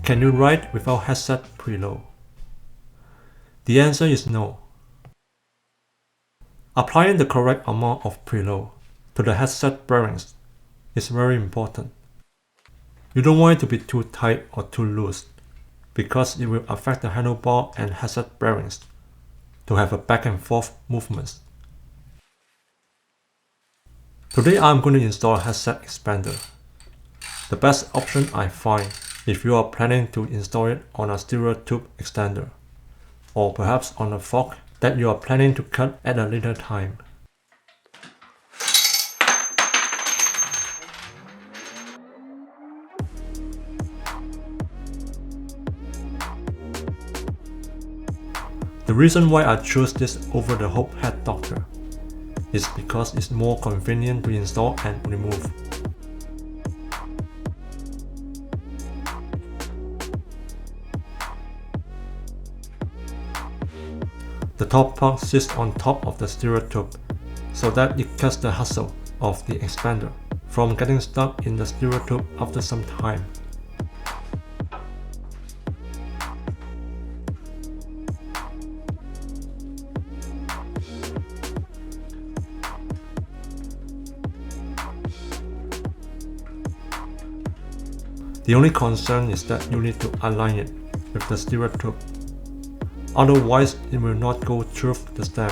Can you ride without headset preload? The answer is no. Applying the correct amount of preload to the headset bearings is very important. You don't want it to be too tight or too loose because it will affect the handlebar and headset bearings to have a back and forth movements. Today I'm going to install a headset expander. The best option I find if you are planning to install it on a stereo tube extender, or perhaps on a fork that you are planning to cut at a later time. The reason why I chose this over the Hope Head Doctor is because it's more convenient to install and remove. The top part sits on top of the stereo tube so that it cuts the hassle of the expander from getting stuck in the stereo tube after some time. The only concern is that you need to align it with the stereo tube, otherwise it will not go through the stem.